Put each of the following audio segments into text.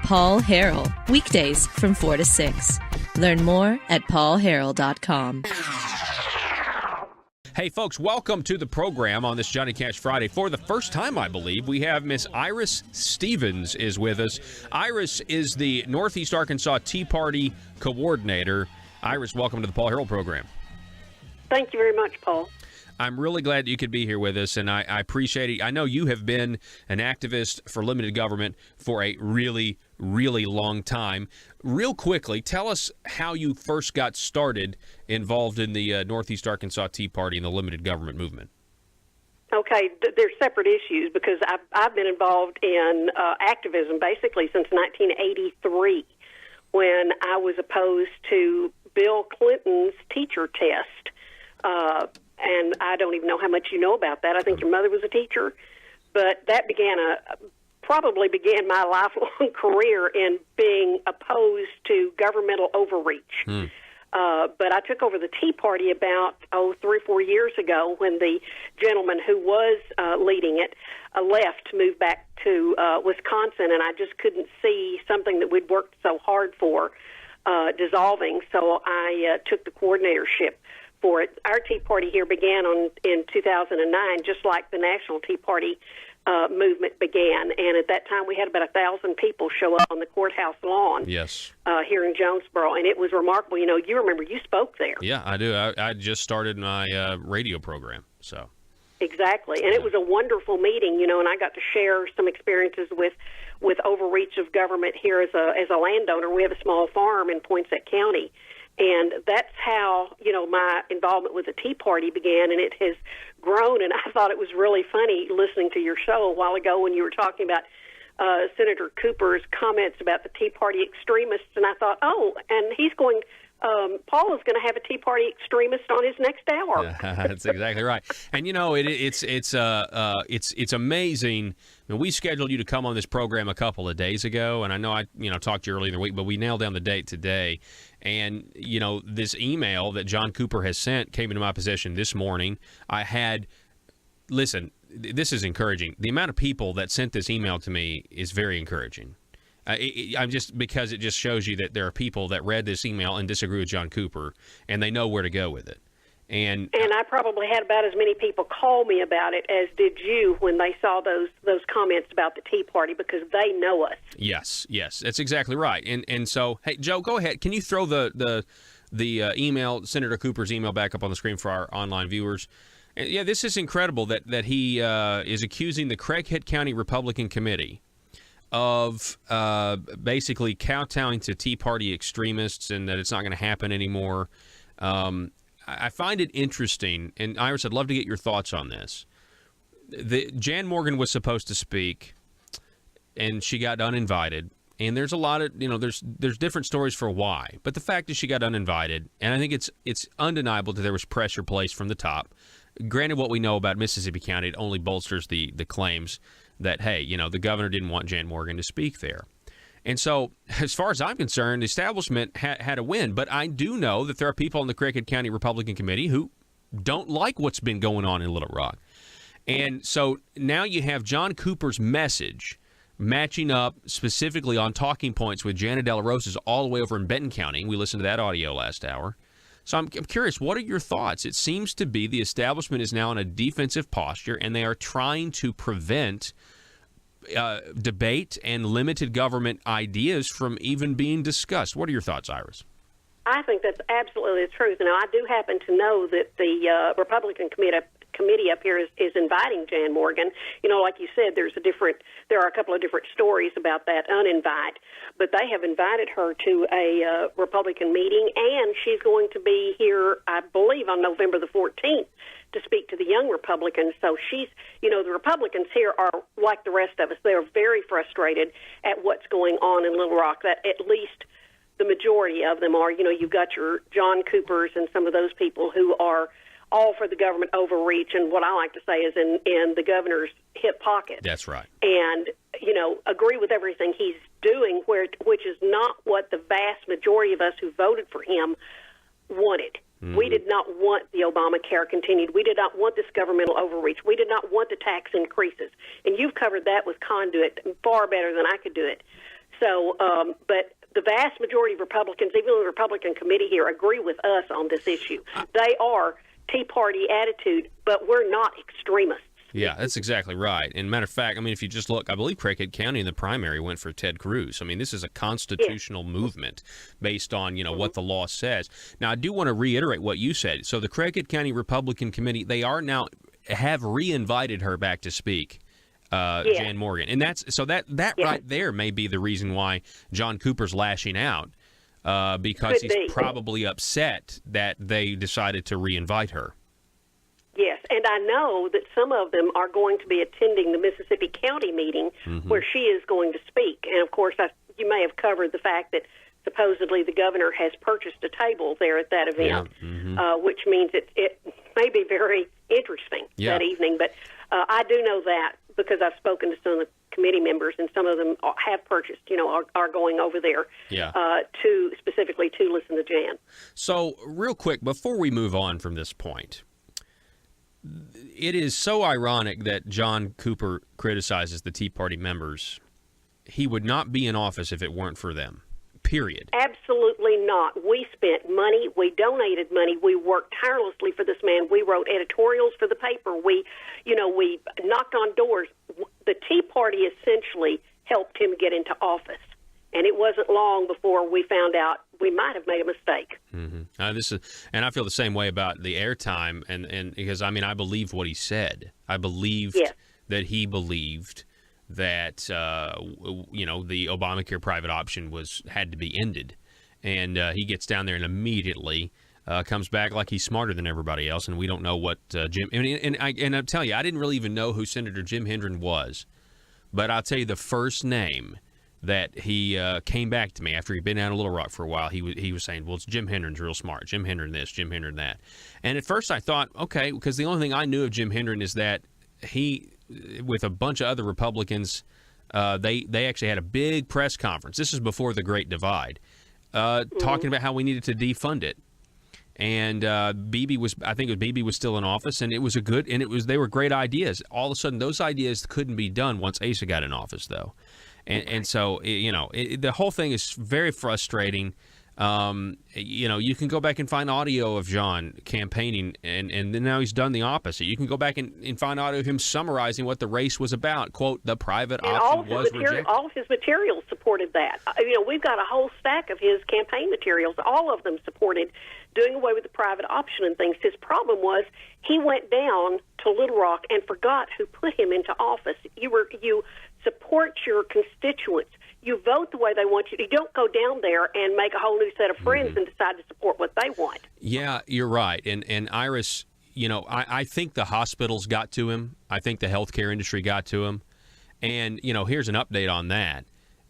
Paul Harrell, weekdays from 4 to 6. Learn more at paulharrell.com. Hey, folks, welcome to the program on this Johnny Cash Friday. For the first time, I believe, we have Miss Iris Stevens is with us. Iris is the Northeast Arkansas Tea Party coordinator. Iris, welcome to the Paul Harrell program. Thank you very much, Paul. I'm really glad that you could be here with us, and I appreciate it. I know you have been an activist for limited government for a really, really long time. Real quickly, tell us how you first got started involved in the Northeast Arkansas Tea Party and the limited government movement. Okay, they're separate issues because I've been involved in activism basically since 1983 when I was opposed to Bill Clinton's teacher test. And I don't even know how much you know about that. I think your mother was a teacher. But that probably began my lifelong career in being opposed to governmental overreach. But I took over the Tea Party about, 3 or 4 years ago when the gentleman who was leading it left, moved back to Wisconsin, and I just couldn't see something that we'd worked so hard for dissolving. So I took the coordinatorship for it. Our Tea Party here began in 2009, just like the National Tea Party movement began. And at that time, we had about 1,000 people show up on the courthouse lawn. Yes. Here in Jonesboro, and it was remarkable. You know, you remember you spoke there. Yeah, I do. I just started my radio program, so. Exactly, and it was a wonderful meeting, you know, and I got to share some experiences with overreach of government here as a landowner. We have a small farm in Poinsett County. And that's how, you know, my involvement with the Tea Party began, and it has grown. And I thought it was really funny listening to your show a while ago when you were talking about Senator Cooper's comments about the Tea Party extremists. And I thought, and he's going, Paul is going to have a Tea Party extremist on his next hour. That's exactly right. And, you know, it's amazing. I mean, we scheduled you to come on this program a couple of days ago, and I know I talked to you earlier in the week, but we nailed down the date today. And, you know, this email that John Cooper has sent came into my possession this morning. Listen, this is encouraging. The amount of people that sent this email to me is very encouraging. Because it just shows you that there are people that read this email and disagree with John Cooper, and they know where to go with it. And I probably had about as many people call me about it as did you when they saw those comments about the Tea Party, because they know us. Yes, that's exactly right. And so, hey, Joe, go ahead. Can you throw the email, Senator Cooper's email, back up on the screen for our online viewers? And, yeah, this is incredible that he is accusing the Craighead County Republican Committee of basically kowtowing to Tea Party extremists and that it's not going to happen anymore. I find it interesting, and Iris, I'd love to get your thoughts on this. Jan Morgan was supposed to speak, and she got uninvited. And there's a lot of, there's different stories for why. But the fact is she got uninvited, and I think it's undeniable that there was pressure placed from the top. Granted, what we know about Mississippi County, it only bolsters the claims that, hey, the governor didn't want Jan Morgan to speak there. And so, as far as I'm concerned, the establishment had a win. But I do know that there are people on the Craighead County Republican Committee who don't like what's been going on in Little Rock. And so now you have John Cooper's message matching up specifically on talking points with Janet De La Rosa's all the way over in Benton County. We listened to that audio last hour. So I'm curious, what are your thoughts? It seems to be the establishment is now in a defensive posture, and they are trying to prevent debate and limited government ideas from even being discussed. What are your thoughts, Iris? I think that's absolutely the truth. Now, I do happen to know that the Republican committee up here is inviting Jan Morgan. Like you said, there are a couple of different stories about that uninvite, but they have invited her to a Republican meeting, and she's going to be here, I believe, on November the 14th to speak to the young Republicans. So she's, the Republicans here are like the rest of us. They are very frustrated at what's going on in Little Rock, that at least the majority of them are. You've got your John Coopers and some of those people who are all for the government overreach, and what I like to say is in the governor's hip pocket. That's right. And, agree with everything he's doing, which is not what the vast majority of us who voted for him wanted. Mm-hmm. We did not want the Obamacare continued. We did not want this governmental overreach. We did not want the tax increases. And you've covered that with Conduit far better than I could do it. So, but the vast majority of Republicans, even the Republican committee here, agree with us on this issue. They are Tea Party attitude, but we're not extremists. Yeah, that's exactly right. And matter of fact, I mean, if you just look, I believe Craighead County in the primary went for Ted Cruz. I mean, this is a constitutional movement based on, what the law says. Now, I do want to reiterate what you said. So the Craighead County Republican Committee, they are now have re-invited her back to speak, Jan Morgan. And that's so that right there may be the reason why John Cooper's lashing out, because he's probably upset that they decided to re-invite her. Yes, and I know that some of them are going to be attending the Mississippi County meeting where she is going to speak. And, of course, you may have covered the fact that supposedly the governor has purchased a table there at that event, which means it may be very interesting that evening. But I do know that because I've spoken to some of the committee members, and some of them have purchased, are going over there specifically to listen to Jan. So, real quick, before we move on from this point, it is so ironic that John Cooper criticizes the Tea Party members. He would not be in office if it weren't for them, period. Absolutely not. We spent money. We donated money. We worked tirelessly for this man. We wrote editorials for the paper. We knocked on doors. The Tea Party essentially helped him get into office. And it wasn't long before we found out we might have made a mistake. And I feel the same way about the airtime, and because I believed what he said. I believed that he believed that the Obamacare private option had to be ended, and he gets down there and immediately comes back like he's smarter than everybody else, and we don't know what Jim. And I'll tell you, I didn't really even know who Senator Jim Hendren was, but I'll tell you the first name that he came back to me after he'd been out of Little Rock for a while. He was saying, well, it's Jim Hendren's real smart. Jim Hendren this, Jim Hendren that. And at first I thought, okay, because the only thing I knew of Jim Hendren is that he, with a bunch of other Republicans, they actually had a big press conference. This is before the Great Divide, talking about how we needed to defund it. And Beebe was still in office, and they were great ideas. All of a sudden, those ideas couldn't be done once Asa got in office, though. And so, the whole thing is very frustrating. You can go back and find audio of John campaigning, and then now he's done the opposite. You can go back and find audio of him summarizing what the race was about. Quote, the private option was rejected. All of his materials supported that. We've got a whole stack of his campaign materials. All of them supported doing away with the private option and things. His problem was he went down to Little Rock and forgot who put him into office. You support your constituents. You vote the way they want you. You don't go down there and make a whole new set of friends and decide to support what they want. Yeah, you're right. And Iris, I think the hospitals got to him. I think the healthcare industry got to him. And, here's an update on that.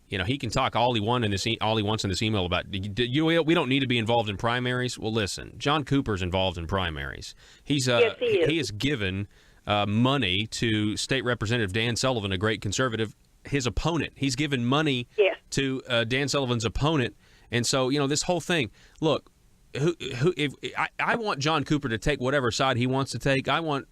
He can talk all he wants in this email about, we don't need to be involved in primaries. Well, listen, John Cooper's involved in primaries. He has given money to State Representative Dan Sullivan, a great conservative, his opponent. He's given money to Dan Sullivan's opponent. And so, this whole thing, look, I want John Cooper to take whatever side he wants to take. I want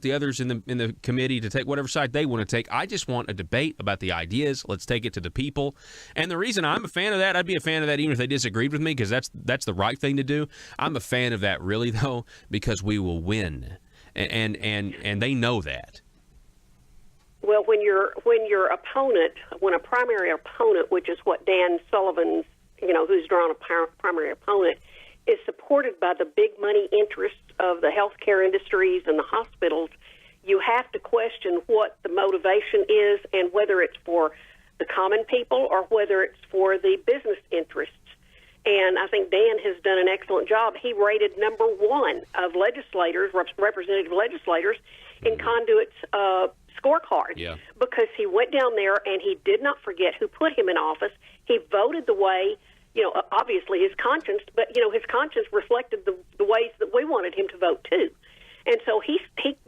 the others in the committee to take whatever side they want to take. I just want a debate about the ideas. Let's take it to the people. And the reason I'm a fan of that, I'd be a fan of that even if they disagreed with me, because that's the right thing to do. I'm a fan of that really, though, because we will win. And they know that. Well, when your opponent, when a primary opponent, which is what Dan Sullivan's, who's drawn a primary opponent, is supported by the big money interests of the healthcare industries and the hospitals, you have to question what the motivation is and whether it's for the common people or whether it's for the business interests. And I think Dan has done an excellent job. He rated number one of representative legislators in Conduit's scorecard because he went down there and he did not forget who put him in office. He voted the way, obviously his conscience, but, his conscience reflected the ways that we wanted him to vote too. And so he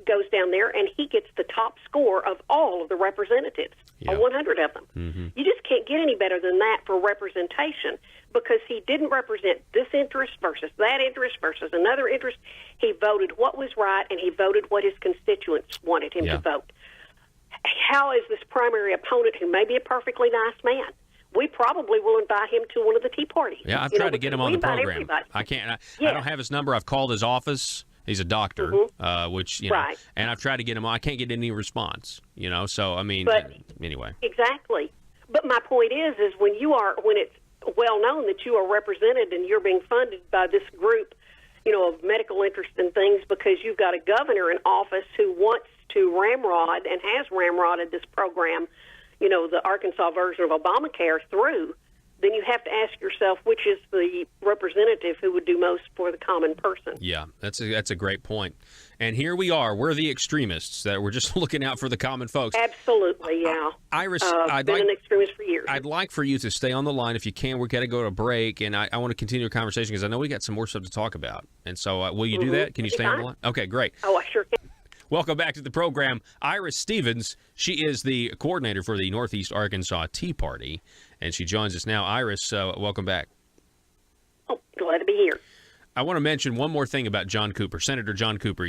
goes down there and he gets the top score of all of the representatives, 100 of them. Mm-hmm. You just can't get any better than that for representation because he didn't represent this interest versus that interest versus another interest. He voted what was right and he voted what his constituents wanted him to vote. How is this primary opponent, who may be a perfectly nice man, we probably will invite him to one of the tea parties. Yeah, I've tried to get him on the program. Everybody. I can't. I don't have his number. I've called his office. He's a doctor, which, right. And I've tried to get him on. I can't get any response, So, I mean, anyway. Exactly. But my point is when it's well known that you are represented and you're being funded by this group, of medical interest and things, because you've got a governor in office who wants to ramrod and has ramrodded this program, the Arkansas version of Obamacare through, then you have to ask yourself which is the representative who would do most for the common person. Yeah, that's a great point. And here we are. We're the extremists that we're just looking out for the common folks. Absolutely, yeah. Iris, I've been an extremist for years. I'd like for you to stay on the line if you can. We've got to go to a break, and I want to continue a conversation because I know we got some more stuff to talk about. And so will you do that? Can you stay on the line? Okay, great. Oh, I sure can. Welcome back to the program. Iris Stevens, she is the coordinator for the Northeast Arkansas Tea Party, and she joins us now. Iris, welcome back. Oh, glad to be here. I want to mention one more thing about John Cooper, Senator John Cooper.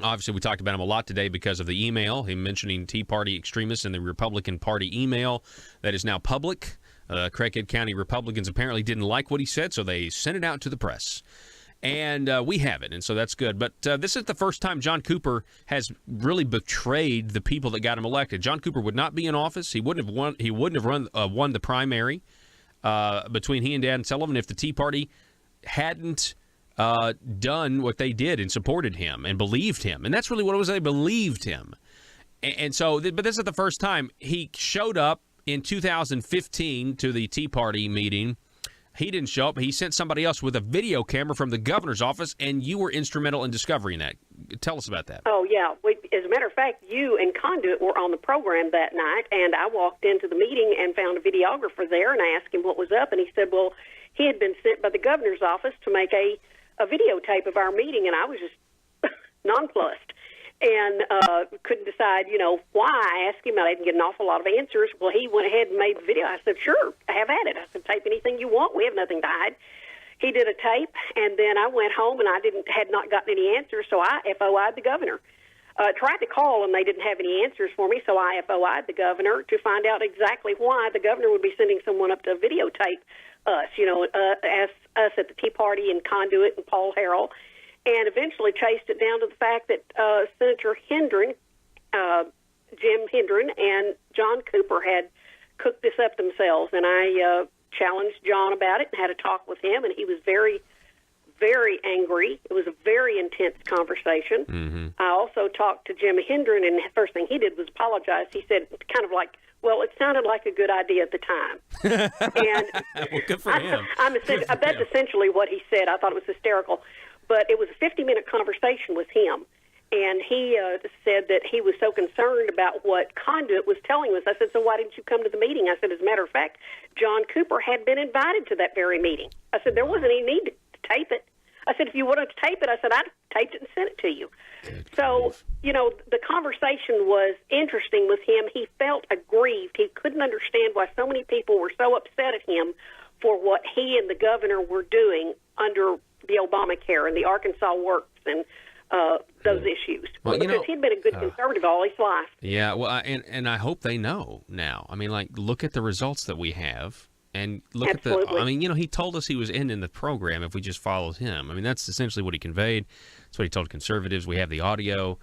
Obviously, we talked about him a lot today because of the email, him mentioning Tea Party extremists in the Republican Party email that is now public. Craighead County Republicans apparently didn't like what he said, so they sent it out to the press. And we have it, and so that's good. But this is the first time John Cooper has really betrayed the people that got him elected. John Cooper would not be in office. He wouldn't have won. He wouldn't have won the primary between he and Dan Sullivan if the Tea Party hadn't done what they did and supported him and believed him. And that's really what it was. They believed him. And so, but this is the first time he showed up in 2015 to the Tea Party meeting. He didn't show up. He sent somebody else with a video camera from the governor's office, and you were instrumental in discovering that. Tell us about that. Oh, yeah. As a matter of fact, you and Conduit were on the program that night, and I walked into the meeting and found a videographer there, and I asked him what was up, and he said, well, he had been sent by the governor's office to make a videotape of our meeting, and I was just nonplussed and couldn't decide, why. I asked him. I didn't get an awful lot of answers. Well, he went ahead and made the video. I said, sure, have at it. I said, tape anything you want. We have nothing to hide. He did a tape, and then I went home, and I had not gotten any answers, so I FOI'd the governor. Tried to call, and they didn't have any answers for me, so I FOI'd the governor to find out exactly why the governor would be sending someone up to videotape us, as us at the Tea Party and Conduit and Paul Harrell, and eventually chased it down to the fact that Senator Hendren, Jim Hendren, and John Cooper had cooked this up themselves, and I challenged John about it and had a talk with him, and he was very, very angry. It was a very intense conversation. Mm-hmm. I also talked to Jim Hendren, and the first thing he did was apologize. He said, kind of like, well, it sounded like a good idea at the time. And well, good for him. That's essentially what he said. I thought it was hysterical. But it was a 50-minute conversation with him, and he said that he was so concerned about what Conduit was telling us. I said, so why didn't you come to the meeting? I said, as a matter of fact, John Cooper had been invited to that very meeting. I said, there wasn't any need to tape it. I said, if you wanted to tape it, I said, I'd taped it and sent it to you. So, the conversation was interesting with him. He felt aggrieved. He couldn't understand why so many people were so upset at him for what he and the governor were doing under the Obamacare and the Arkansas Works and those issues. Well, because he'd been a good conservative all his life. Yeah, well, and I hope they know now. I mean, look at the results that we have. And look Absolutely. at he told us he was in the program if we just followed him. I mean, that's essentially what he conveyed. That's what he told conservatives. We have the audio.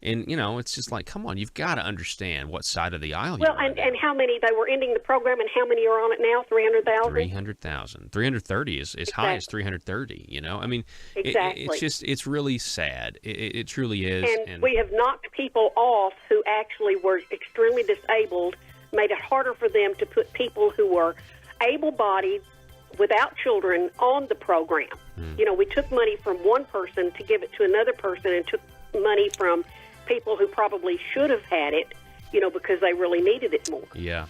And, it's just like, come on, you've got to understand what side of the aisle you're on. And how many, they were ending the program, and how many are on it now? 300,000? 300,000. 330 is as high as 330, I mean, exactly. It's really sad. It truly is. And we have knocked people off who actually were extremely disabled, made it harder for them to put people who were able-bodied, without children, on the program. We took money from one person to give it to another person, and took money from people who probably should have had it, because they really needed it more. Yeah.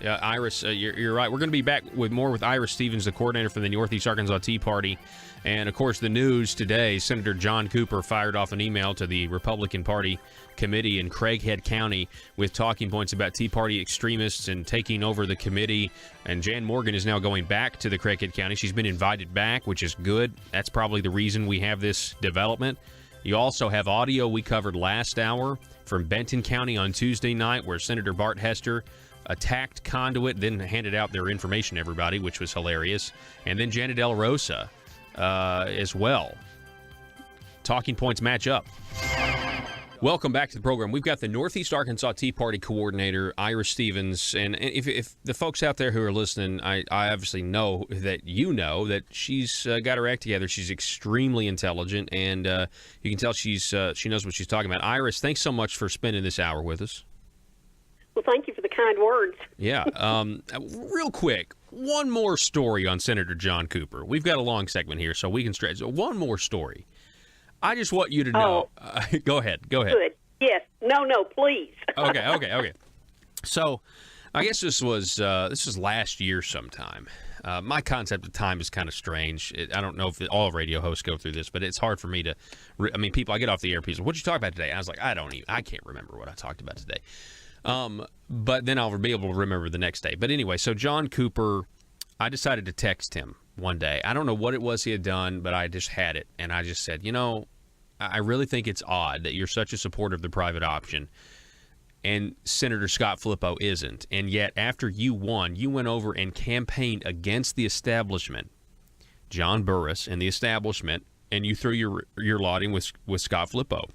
Iris, you're right. We're going to be back with more with Iris Stevens, the coordinator for the Northeast Arkansas Tea Party. And, of course, the news today, Senator John Cooper fired off an email to the Republican Party committee in Craighead County with talking points about Tea Party extremists and taking over the committee. And Jan Morgan is now going back to the Craighead County. She's been invited back, which is good. That's probably the reason we have this development. You also have audio we covered last hour from Benton County on Tuesday night, where Senator Bart Hester attacked Conduit, then handed out their information to everybody, which was hilarious. And then Janet De La Rosa as well. Talking points match up. Welcome back to the program. We've got the Northeast Arkansas Tea Party coordinator, Iris Stevens. And if the folks out there who are listening, I obviously know that she's got her act together. She's extremely intelligent, and you can tell she knows what she's talking about. Iris, thanks so much for spending this hour with us. Well, thank you for the kind words. Yeah. Real quick, one more story on Senator John Cooper. We've got a long segment here, so we can stretch. One more story. I just want you to know. Go ahead. Good. Yes. No, please. Okay. So, I guess this was last year sometime. My concept of time is kind of strange. I don't know if all radio hosts go through this, but it's hard for me to. I get off the air. People, what'd you talk about today? And I was like, I can't remember what I talked about today. But then I'll be able to remember the next day. But anyway, so John Cooper, I decided to text him one day. I don't know what it was he had done, but I just had it. And I just said, I really think it's odd that you're such a supporter of the private option and Senator Scott Flippo isn't. And yet, after you won, you went over and campaigned against the establishment, John Burris and the establishment, and you threw your lot in with Scott Flippo.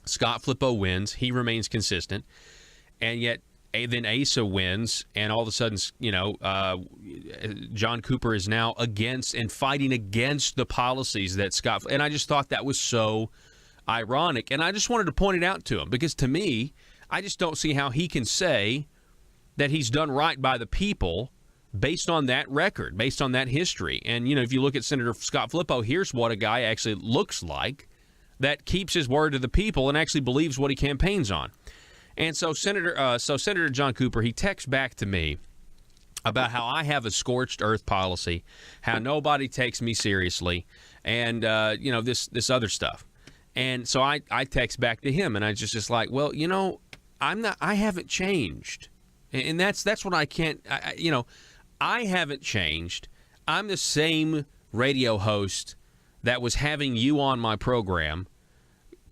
Scott Flippo wins. He remains consistent. And yet, then Asa wins, and all of a sudden, John Cooper is now against and fighting against the policies that Scott. And I just thought that was so ironic, and I just wanted to point it out to him because to me, I just don't see how he can say that he's done right by the people based on that record, based on that history. And if you look at Senator Scott Flippo, here's what a guy actually looks like that keeps his word to the people and actually believes what he campaigns on. And so Senator John Cooper, he texts back to me about how I have a scorched earth policy, how nobody takes me seriously, and this other stuff. And so I text back to him, and I just like, well, I haven't changed, and that's what I can't. I haven't changed. I'm the same radio host that was having you on my program,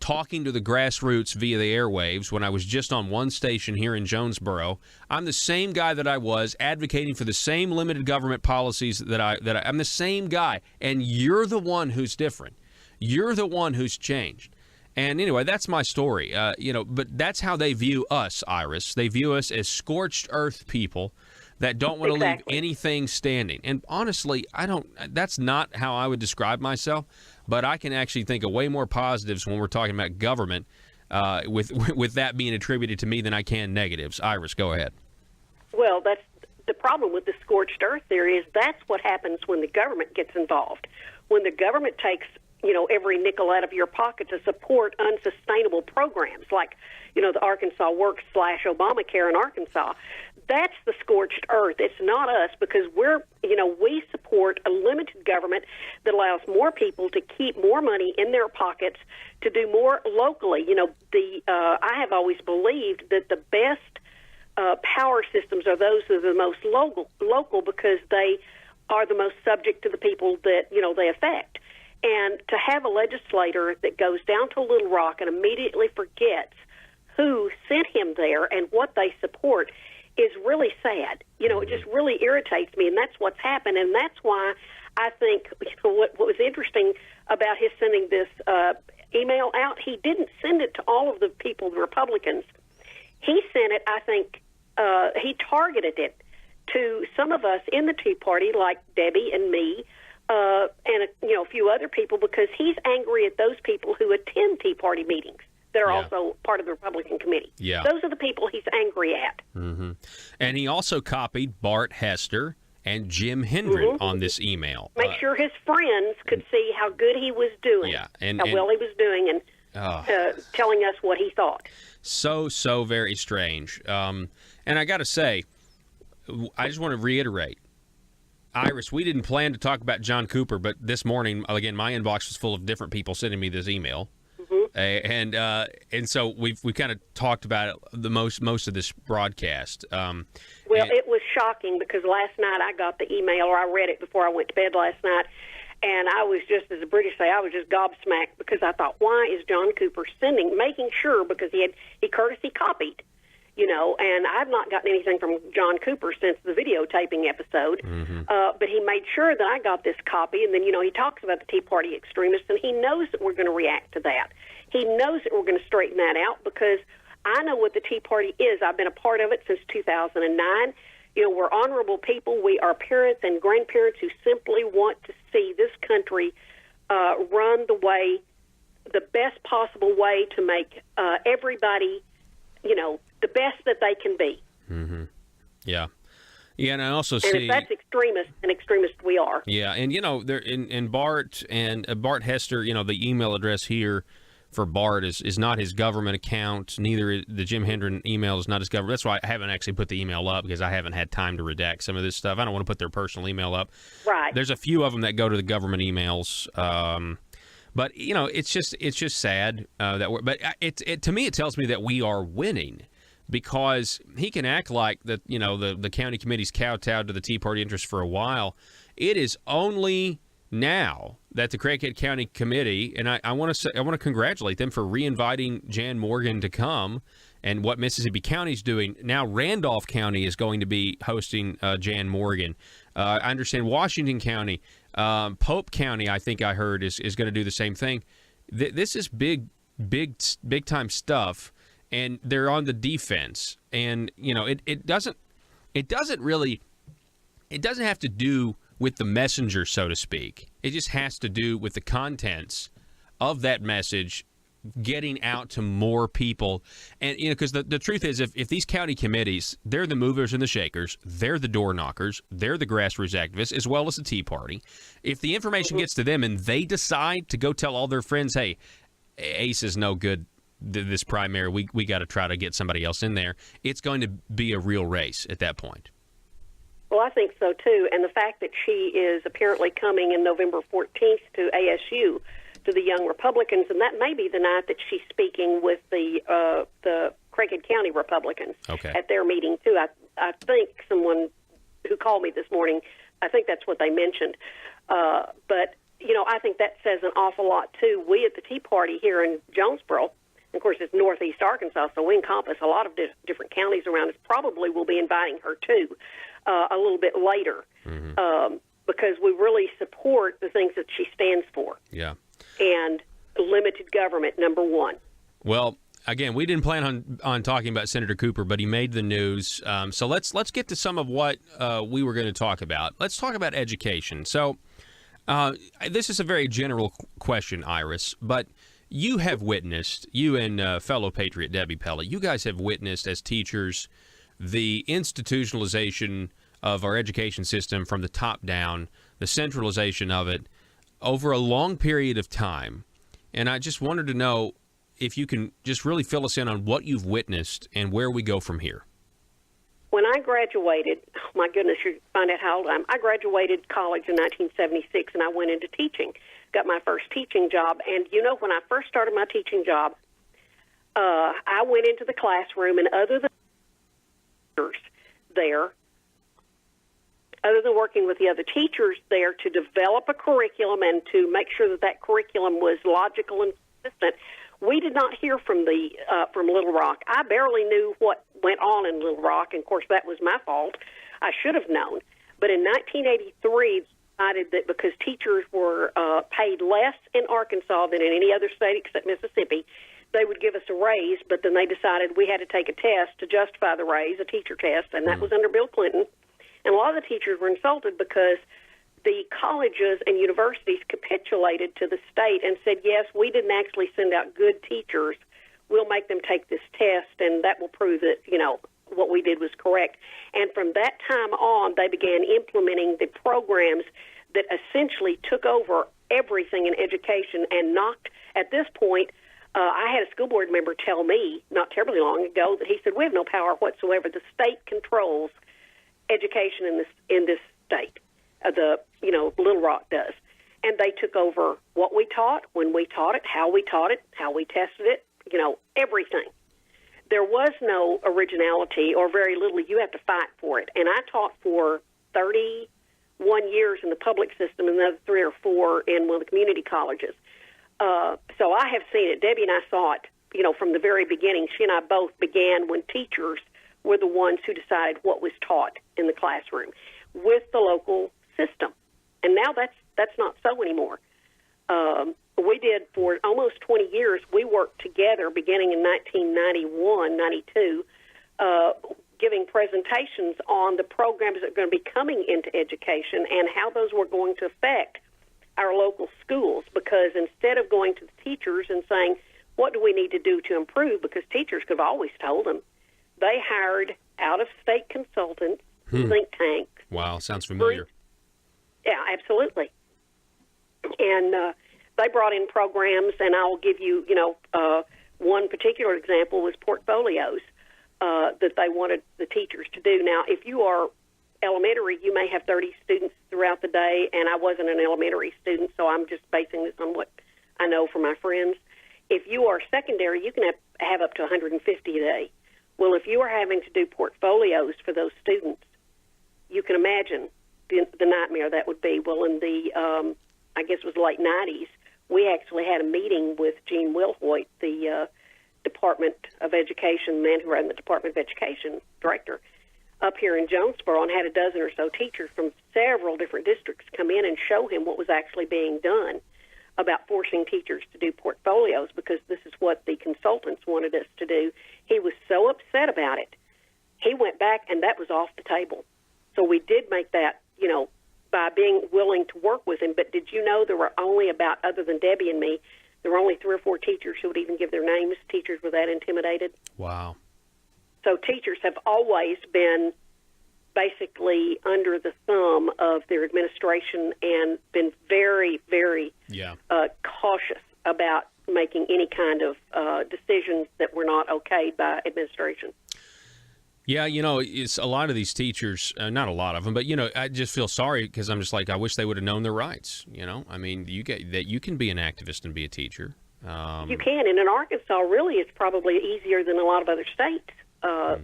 talking to the grassroots via the airwaves when I was just on one station here in Jonesboro. I'm the same guy that I was advocating for the same limited government policies I'm the same guy, and you're the one who's different. You're the one who's changed. And anyway, that's my story. But that's how they view us, Iris. They view us as scorched earth people that don't want to leave anything standing. And honestly, that's not how I would describe myself. But I can actually think of way more positives when we're talking about government with that being attributed to me than I can negatives. Iris, go ahead. Well, that's the problem with the scorched earth theory is that's what happens when the government gets involved. When the government takes, every nickel out of your pocket to support unsustainable programs like, the Arkansas Works / Obamacare in Arkansas. That's the scorched earth. It's not us because we support a limited government that allows more people to keep more money in their pockets to do more locally. I have always believed that the best power systems are those that are the most local because they are the most subject to the people that, they affect. And to have a legislator that goes down to Little Rock and immediately forgets who sent him there and what they support is really sad. It just really irritates me, and that's what's happened. And that's why I think what was interesting about his sending this email out, he didn't send it to all of the people, the Republicans. He sent it, I think, he targeted it to some of us in the Tea Party, like Debbie and me, and a few other people, because he's angry at those people who attend Tea Party meetings that are also part of the Republican committee. Yeah. Those are the people he's angry at. Mm-hmm. And he also copied Bart Hester and Jim Hendren on this email. Make sure his friends could see how good he was doing, how well he was doing, and telling us what he thought. So very strange. And I got to say, I just want to reiterate, Iris, we didn't plan to talk about John Cooper, but this morning, again, my inbox was full of different people sending me this email. And so we kind of talked about it the most of this broadcast. It was shocking because last night I got the email, or I read it before I went to bed last night, and I was just, as the British say, I was just gobsmacked because I thought, why is John Cooper making sure, because he courtesy copied, and I've not gotten anything from John Cooper since the videotaping episode. But he made sure that I got this copy, and then, he talks about the Tea Party extremists, and he knows that we're going to react to that. He knows that we're going to straighten that out because I know what the Tea Party is. I've been a part of it since 2009. We're honorable people. We are parents and grandparents who simply want to see this country run the best possible way to make everybody, the best that they can be. Yeah. Yeah, and I also see... And if that's extremist we are. Yeah, and, there in Bart and Bart Hester, the email address here for Bart is not his government account. Neither the Jim Hendren email is not his government. That's why I haven't actually put the email up, because I haven't had time to redact some of this stuff. I don't want to put their personal email up. Right. There's a few of them that go to the government emails. But, it's just sad that we're... But to me, it tells me that we are winning, because he can act like that, the county committee's kowtowed to the Tea Party interest for a while. It is only now that the Craighead County Committee, and I want to congratulate them for reinviting Jan Morgan to come, and what Mississippi County's doing. Now Randolph County is going to be hosting Jan Morgan. I understand Washington County, Pope County, I think I heard, is going to do the same thing. This is big time stuff, and they're on the defense. And it doesn't have to do with the messenger, so to speak. It just has to do with the contents of that message getting out to more people. And, because the truth is, if these county committees, they're the movers and the shakers, they're the door knockers, they're the grassroots activists, as well as the Tea Party. If the information gets to them and they decide to go tell all their friends, hey, Ace is no good this primary, we got to try to get somebody else in there, it's going to be a real race at that point. Well, I think so, too. And the fact that she is apparently coming in November 14th to ASU, to the Young Republicans, and that may be the night that she's speaking with the Craighead County Republicans at their meeting, too. I think someone who called me this morning, I think that's what they mentioned. But, I think that says an awful lot, too. We at the Tea Party here in Jonesboro, of course, it's northeast Arkansas, so we encompass a lot of different counties around us, probably will be inviting her, too. A little bit later, because we really support the things that she stands for. Yeah. And limited government, number one. Well, again, we didn't plan on talking about Senator Cooper, but he made the news. So let's get to some of what we were going to talk about. Let's talk about education. So this is a very general question, Iris, but you have witnessed, you and fellow patriot Debbie Pelley, you guys have witnessed as teachers the institutionalization of our education system from the top down, the centralization of it over a long period of time. And I just wanted to know if you can just really fill us in on what you've witnessed and where we go from here. When I graduated, oh my goodness, you find out how old I am. I graduated college in 1976, and I went into teaching, got my first teaching job. And, when I first started my teaching job, I went into the classroom, and other than working with the other teachers there to develop a curriculum and to make sure that curriculum was logical and consistent, we did not hear from Little Rock. I barely knew what went on in Little Rock, and of course that was my fault. I should have known. But in 1983, decided that because teachers were paid less in Arkansas than in any other state except Mississippi, they would give us a raise, but then they decided we had to take a test to justify the raise, a teacher test, and that was under Bill Clinton. And a lot of the teachers were insulted because the colleges and universities capitulated to the state and said, yes, we didn't actually send out good teachers. We'll make them take this test, and that will prove that, what we did was correct. And from that time on, they began implementing the programs that essentially took over everything in education and knocked, at this point, I had a school board member tell me not terribly long ago that he said, we have no power whatsoever. The state controls education in this state. Little Rock does. And they took over what we taught, when we taught it, how we tested it, everything. There was no originality or very little. You have to fight for it. And I taught for 31 years in the public system and another 3 or 4 in one of the community colleges. So I have seen it. Debbie and I saw it, from the very beginning. She and I both began when teachers were the ones who decided what was taught in the classroom with the local system. And now that's not so anymore. We did for almost 20 years. We worked together beginning in 1991, 92, giving presentations on the programs that are going to be coming into education and how those were going to affect our local schools. Because instead of going to the teachers and saying, what do we need to do to improve, because teachers could have always told them, they hired out-of-state consultants, think tanks. Wow, sounds familiar. Yeah, absolutely. And they brought in programs, and I'll give you, one particular example was portfolios that they wanted the teachers to do. Now, if you are elementary, you may have 30 students throughout the day, and I wasn't an elementary student, so I'm just basing this on what I know from my friends. If you are secondary, you can have up to 150 a day. Well, if you are having to do portfolios for those students, you can imagine the nightmare that would be. Well, in the, I guess it was late 90s, we actually had a meeting with Gene Wilhoit, the Department of Education, man who ran the Department of Education director, up here in Jonesboro, and had a dozen or so teachers from several different districts come in and show him what was actually being done about forcing teachers to do portfolios, because this is what the consultants wanted us to do. He was so upset about it. He went back, and that was off the table. So we did make that, by being willing to work with him. But did you know there were only about, other than Debbie and me, there were only 3 or 4 teachers who would even give their names. Teachers were that intimidated. Wow. So teachers have always been basically under the thumb of their administration and been very, very cautious about making any kind of decisions that were not okayed by administration. Yeah, it's a lot of these teachers, not a lot of them, but, I just feel sorry because I'm just like, I wish they would have known their rights, I mean, you can be an activist and be a teacher. You can, and in Arkansas, really, it's probably easier than a lot of other states, to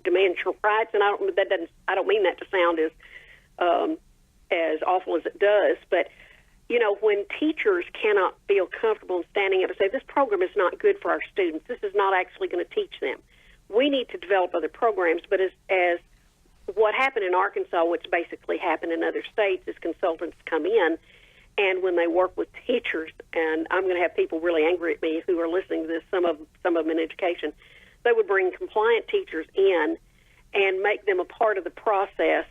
demand your rights, and I don't mean that to sound as awful as it does, but when teachers cannot feel comfortable in standing up and say, this program is not good for our students, this is not actually going to teach them, we need to develop other programs. But as what happened in Arkansas, what's basically happened in other states, is consultants come in, and when they work with teachers, and I'm going to have people really angry at me who are listening to this, some of them in education, they would bring compliant teachers in and make them a part of the process,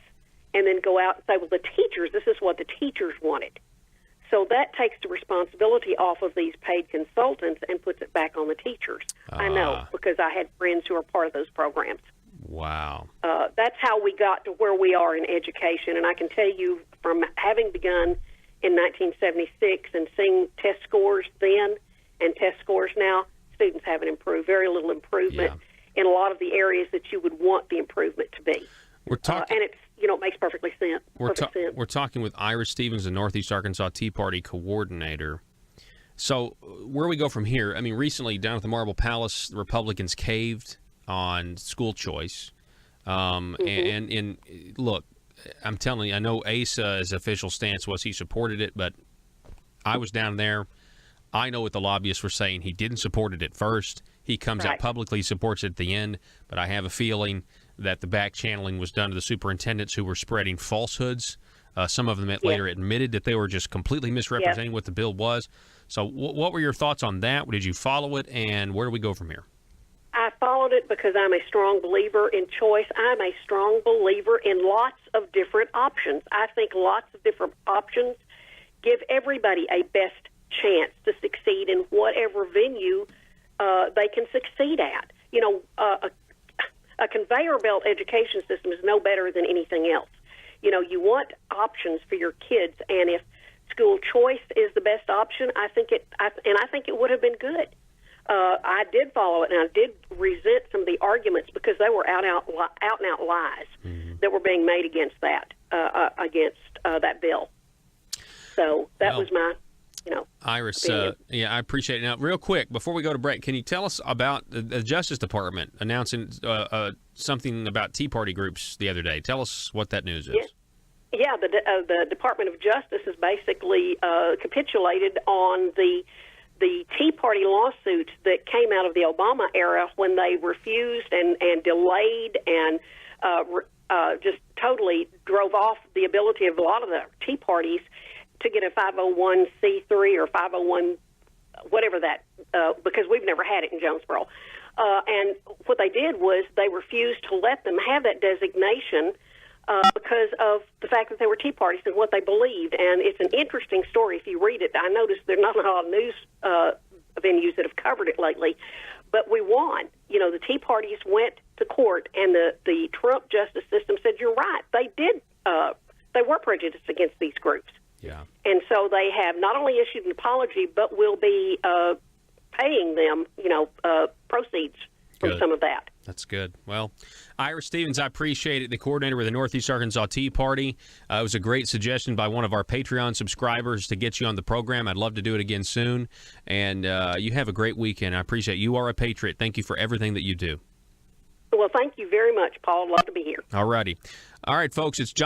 and then go out and say, well, the teachers, this is what the teachers wanted. So that takes the responsibility off of these paid consultants and puts it back on the teachers. I know, because I had friends who are part of those programs. Wow. That's how we got to where we are in education. And I can tell you, from having begun in 1976 and seeing test scores then and test scores now, students haven't improved. Very little improvement in a lot of the areas that you would want the improvement to be. We're talking, and it's, it makes perfectly sense. We're talking with Iris Stevens, the Northeast Arkansas Tea Party coordinator. So where we go from here? I mean, recently down at the Marble Palace, the Republicans caved on school choice. And look, I'm telling you, I know ASA's official stance was he supported it, but I was down there. I know what the lobbyists were saying. He didn't support it at first. He comes out publicly, supports it at the end, but I have a feeling that the back channeling was done to the superintendents who were spreading falsehoods. Some of them later admitted that they were just completely misrepresenting what the bill was. So what were your thoughts on that? Did you follow it, and where do we go from here? I followed it because I'm a strong believer in choice. I'm a strong believer in lots of different options. I think lots of different options give everybody a best chance to succeed in whatever venue they can succeed at. A conveyor belt education system is no better than anything else. You want options for your kids, and if school choice is the best option, I think it would have been good. I did follow it, and I did resent some of the arguments because they were out and out lies that were being made against that bill. So that was my. Iris, I appreciate it. Now, real quick, before we go to break, can you tell us about the Justice Department announcing something about Tea Party groups the other day? Tell us what that news is. Yeah, the Department of Justice has basically capitulated on the the Tea Party lawsuits that came out of the Obama era when they refused and delayed and just totally drove off the ability of a lot of the Tea Parties to get a 501c3 or 501, whatever that, because we've never had it in Jonesboro. And what they did was they refused to let them have that designation because of the fact that they were Tea Parties and what they believed. And it's an interesting story if you read it. I noticed there's not a lot of news venues that have covered it lately, but we won. You know, the Tea Parties went to court, and the Trump justice system said, you're right. They did. They were prejudiced against these groups. Yeah. And so they have not only issued an apology, but will be paying them, proceeds from some of that. That's good. Well, Ira Stevens, I appreciate it. The coordinator with the Northeast Arkansas Tea Party. It was a great suggestion by one of our Patreon subscribers to get you on the program. I'd love to do it again soon. And you have a great weekend. I appreciate it. You are a patriot. Thank you for everything that you do. Well, thank you very much, Paul. Love to be here. All righty. All right, folks, it's John.